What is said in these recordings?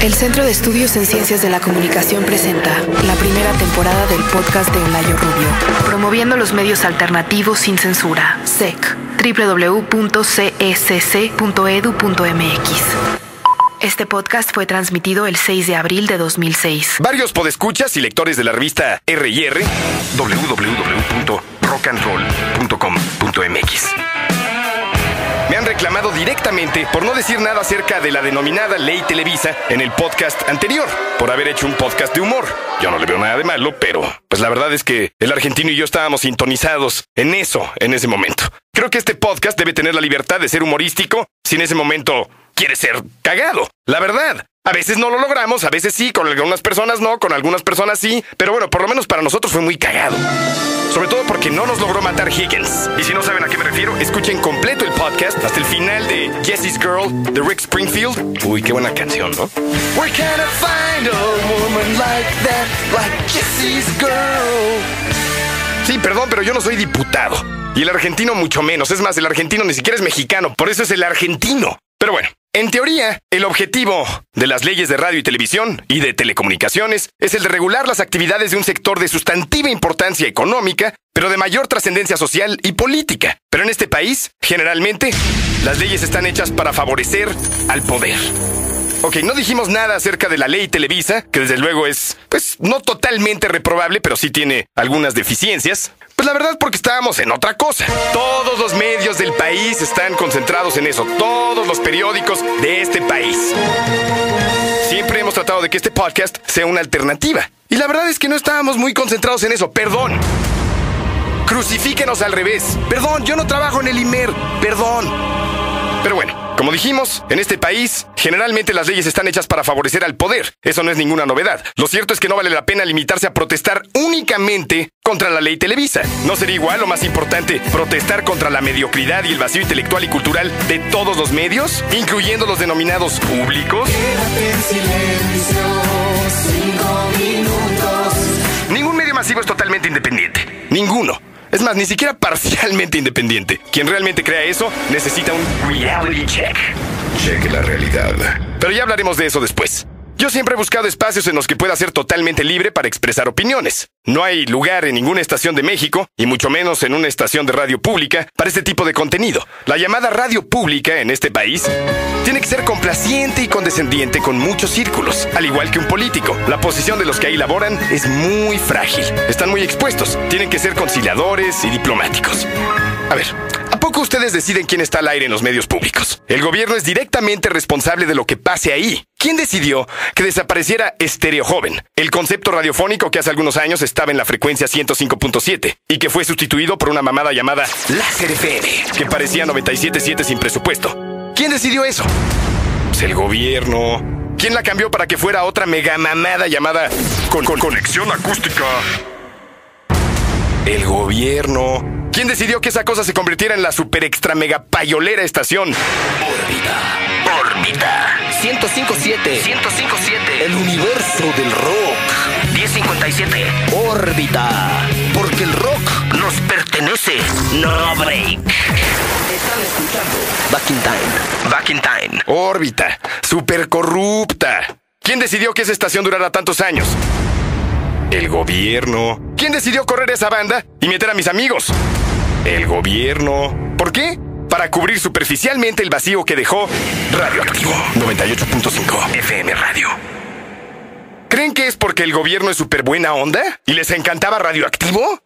El Centro de Estudios en Ciencias de la Comunicación presenta la primera temporada del podcast de Olayo Rubio, promoviendo los medios alternativos sin censura. SEC, www.cesc.edu.mx. Este podcast fue transmitido el 6 de abril de 2006. Varios podescuchas y lectores de la revista R&R, www.rockandroll.com.mx. Me han reclamado directamente por no decir nada acerca de la denominada Ley Televisa en el podcast anterior, por haber hecho un podcast de humor. Yo no le veo nada de malo, pero pues la verdad es que el argentino y yo estábamos sintonizados en eso, en ese momento. Creo que este podcast debe tener la libertad de ser humorístico si en ese momento quiere ser cagado. La verdad. A veces no lo logramos, a veces sí, con algunas personas no, con algunas personas sí. Pero bueno, por lo menos para nosotros fue muy cagado. Sobre todo porque no nos logró matar Higgins. Y si no saben a qué me refiero, escuchen completo el podcast hasta el final de Jessie's Girl de Rick Springfield. Uy, qué buena canción, ¿no? Where can I find a woman like that, like Jessie's Girl? Sí, perdón, pero yo no soy diputado. Y el argentino mucho menos. Es más, el argentino ni siquiera es mexicano. Por eso es el argentino. Pero bueno, en teoría, el objetivo de las leyes de radio y televisión y de telecomunicaciones es el de regular las actividades de un sector de sustantiva importancia económica, pero de mayor trascendencia social y política. Pero en este país, generalmente, las leyes están hechas para favorecer al poder. Ok, no dijimos nada acerca de la ley Televisa, que desde luego es, pues, no totalmente reprobable, pero sí tiene algunas deficiencias. Pues la verdad porque estábamos en otra cosa. Todos los medios del país están concentrados en eso. Todos los periódicos de este país. Siempre hemos tratado de que este podcast sea una alternativa. Y la verdad es que no estábamos muy concentrados en eso. Perdón. Crucifíquenos al revés. Perdón, yo no trabajo en el IMER. Perdón. Pero bueno, como dijimos, en este país, generalmente las leyes están hechas para favorecer al poder. Eso no es ninguna novedad. Lo cierto es que no vale la pena limitarse a protestar únicamente contra la ley Televisa. ¿No sería igual o más importante protestar contra la mediocridad y el vacío intelectual y cultural de todos los medios, incluyendo los denominados públicos? Quédate en silencio, 5 minutos. Ningún medio masivo es totalmente independiente. Ninguno. Es más, ni siquiera parcialmente independiente. Quien realmente crea eso necesita un reality check. Cheque la realidad. Pero ya hablaremos de eso después. Yo siempre he buscado espacios en los que pueda ser totalmente libre para expresar opiniones. No hay lugar en ninguna estación de México, y mucho menos en una estación de radio pública, para este tipo de contenido. La llamada radio pública en este país tiene que ser complaciente y condescendiente con muchos círculos, al igual que un político. La posición de los que ahí laboran es muy frágil. Están muy expuestos. Tienen que ser conciliadores y diplomáticos. A ver, ¿a poco ustedes deciden quién está al aire en los medios públicos? El gobierno es directamente responsable de lo que pase ahí. ¿Quién decidió que desapareciera Estéreo Joven, el concepto radiofónico que hace algunos años estaba en la frecuencia 105.7 y que fue sustituido por una mamada llamada Láser FM, que parecía 97.7 sin presupuesto? ¿Quién decidió eso? Pues el gobierno. ¿Quién la cambió para que fuera otra mega mamada llamada Conexión Acústica? El gobierno. ¿Quién decidió que esa cosa se convirtiera en la super extra mega payolera estación Órbita? 105.7. El universo del rock. 1057. Órbita. Porque el rock nos pertenece. No break. Están escuchando Back in Time. Órbita. Super corrupta. ¿Quién decidió que esa estación durara tantos años? El gobierno. ¿Quién decidió correr esa banda y meter a mis amigos? El gobierno. ¿Por qué? Para cubrir superficialmente el vacío que dejó Radioactivo 98.5 FM Radio. ¿Creen que es porque el gobierno es súper buena onda y les encantaba Radioactivo?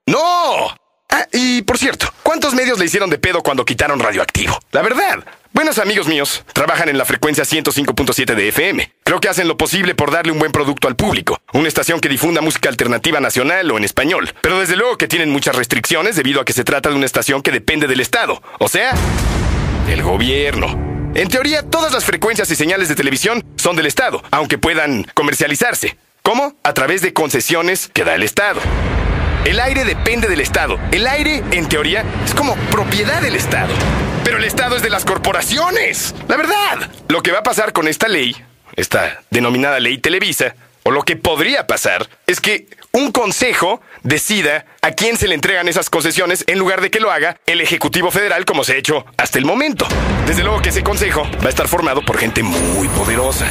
¡No! Ah, y por cierto, ¿cuántos medios le hicieron de pedo cuando quitaron Radioactivo? La verdad, buenos amigos míos trabajan en la frecuencia 105.7 de FM. Creo que hacen lo posible por darle un buen producto al público. Una estación que difunda música alternativa nacional o en español. Pero desde luego que tienen muchas restricciones debido a que se trata de una estación que depende del Estado. O sea, del gobierno. En teoría, todas las frecuencias y señales de televisión son del Estado, aunque puedan comercializarse. ¿Cómo? A través de concesiones que da el Estado. El aire depende del Estado. El aire, en teoría, es como propiedad del Estado. Pero el Estado es de las corporaciones. La verdad. Lo que va a pasar con esta ley, esta denominada Ley Televisa, o lo que podría pasar, es que un consejo decida a quién se le entregan esas concesiones en lugar de que lo haga el Ejecutivo Federal como se ha hecho hasta el momento. Desde luego que ese consejo va a estar formado por gente muy poderosa.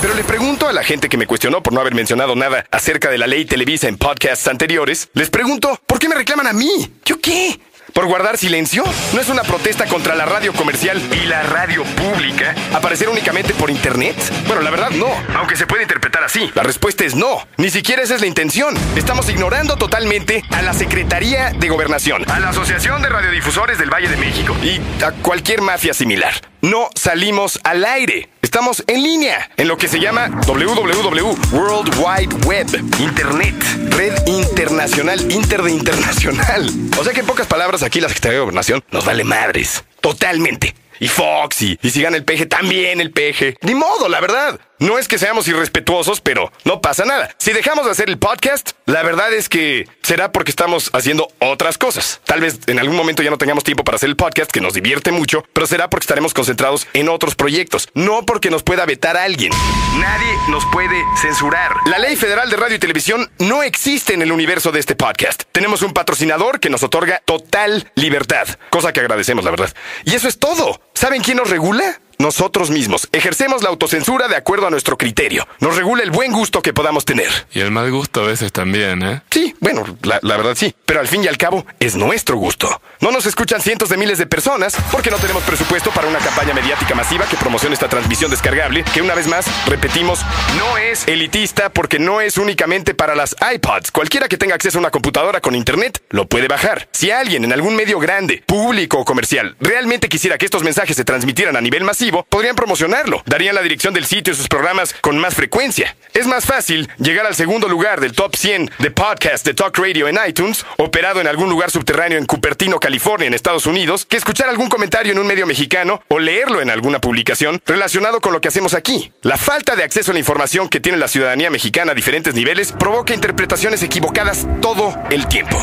Pero le pregunto a la gente que me cuestionó por no haber mencionado nada acerca de la ley Televisa en podcasts anteriores, les pregunto, ¿por qué me reclaman a mí? ¿Yo qué? ¿Por guardar silencio? ¿No es una protesta contra la radio comercial y la radio pública? ¿Aparecer únicamente por internet? Bueno, la verdad no, aunque se puede interpretar así. La respuesta es no. Ni siquiera esa es la intención. Estamos ignorando totalmente a la Secretaría de Gobernación, a la Asociación de Radiodifusores del Valle de México y a cualquier mafia similar. No salimos al aire. Estamos en línea, en lo que se llama www, World Wide Web, Internet, red internacional, internacional. O sea que en pocas palabras aquí la Secretaría de Gobernación nos vale madres. Totalmente. Y Fox, y si gana el peje, también el peje. Ni modo, la verdad. No es que seamos irrespetuosos, pero no pasa nada. Si dejamos de hacer el podcast, la verdad es que será porque estamos haciendo otras cosas. Tal vez en algún momento ya no tengamos tiempo para hacer el podcast, que nos divierte mucho, pero será porque estaremos concentrados en otros proyectos, no porque nos pueda vetar a alguien. Nadie nos puede censurar. La Ley Federal de Radio y Televisión no existe en el universo de este podcast. Tenemos un patrocinador que nos otorga total libertad, cosa que agradecemos, la verdad. Y eso es todo. ¿Saben quién nos regula? Nosotros mismos. Ejercemos la autocensura de acuerdo a nuestro criterio. Nos regula el buen gusto que podamos tener. Y el mal gusto a veces también, ¿eh? Sí, bueno, la verdad sí. Pero al fin y al cabo, es nuestro gusto. No nos escuchan cientos de miles de personas porque no tenemos presupuesto para una campaña mediática masiva que promocione esta transmisión descargable, que una vez más, repetimos, no es elitista porque no es únicamente para las iPods. Cualquiera que tenga acceso a una computadora con internet lo puede bajar. Si alguien en algún medio grande, público o comercial, realmente quisiera que estos mensajes se transmitieran a nivel masivo, podrían promocionarlo. Darían la dirección del sitio y sus programas con más frecuencia. Es más fácil llegar al segundo lugar del top 100 de podcast de Talk Radio en iTunes, operado en algún lugar subterráneo en Cupertino, California, en Estados Unidos, que escuchar algún comentario en un medio mexicano o leerlo en alguna publicación relacionado con lo que hacemos aquí. La falta de acceso a la información que tiene la ciudadanía mexicana a diferentes niveles provoca interpretaciones equivocadas todo el tiempo.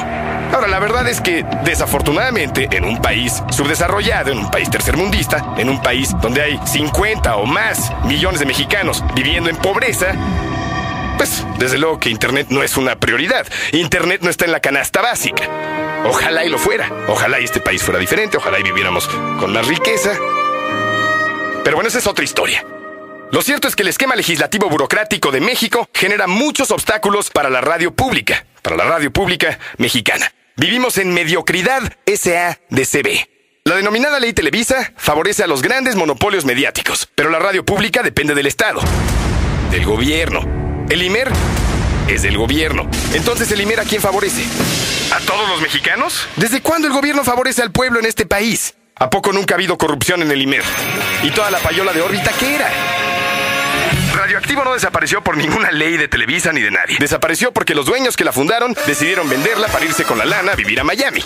Ahora, la verdad es que, desafortunadamente, en un país subdesarrollado, en un país tercermundista, en un país donde hay 50 o más millones de mexicanos viviendo en pobreza, pues, desde luego que Internet no es una prioridad. Internet no está en la canasta básica. Ojalá y lo fuera. Ojalá y este país fuera diferente. Ojalá y viviéramos con más riqueza. Pero bueno, esa es otra historia. Lo cierto es que el esquema legislativo burocrático de México genera muchos obstáculos para la radio pública mexicana. Vivimos en mediocridad SADCB. La denominada Ley Televisa favorece a los grandes monopolios mediáticos, pero la radio pública depende del Estado, del gobierno. El IMER es del gobierno. Entonces, ¿el IMER a quién favorece? ¿A todos los mexicanos? ¿Desde cuándo el gobierno favorece al pueblo en este país? ¿A poco nunca ha habido corrupción en el IMER? ¿Y toda la payola de órbita qué era? Radioactivo no desapareció por ninguna ley de Televisa ni de nadie. Desapareció porque los dueños que la fundaron decidieron venderla para irse con la lana a vivir a Miami.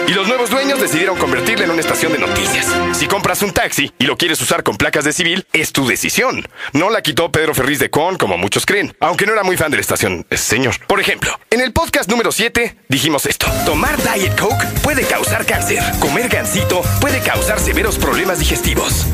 Y los nuevos dueños decidieron convertirla en una estación de noticias. Si compras un taxi y lo quieres usar con placas de civil, es tu decisión. No la quitó Pedro Ferriz de Con, como muchos creen, aunque no era muy fan de la estación, ese señor. Por ejemplo, en el podcast número 7 dijimos esto: tomar Diet Coke puede causar cáncer. Comer gansito puede causar severos problemas digestivos.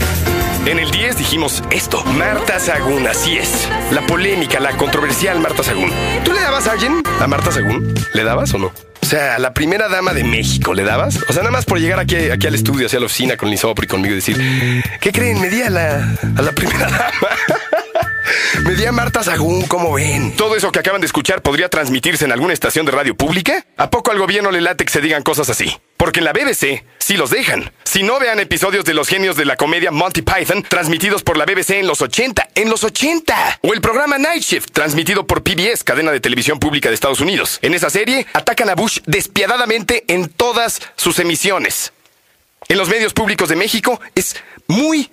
En el 10 dijimos esto: Marta Sagún, así es. La polémica, la controversial Marta Sagún. ¿Tú le dabas a alguien? ¿A Marta Sagún? ¿Le dabas o no? O sea, a la primera dama de México, ¿le dabas? O sea, nada más por llegar aquí al estudio, hacia la oficina con Lisopri y conmigo y decir, ¿qué creen? Me di a la primera dama. Me di a Marta Sagún, ¿cómo ven? ¿Todo eso que acaban de escuchar podría transmitirse en alguna estación de radio pública? ¿A poco al gobierno le late que se digan cosas así? Porque en la BBC sí los dejan. Si no, vean episodios de los genios de la comedia Monty Python transmitidos por la BBC en los 80. ¡En los 80! O el programa Night Shift, transmitido por PBS, cadena de televisión pública de Estados Unidos. En esa serie, atacan a Bush despiadadamente en todas sus emisiones. En los medios públicos de México es muy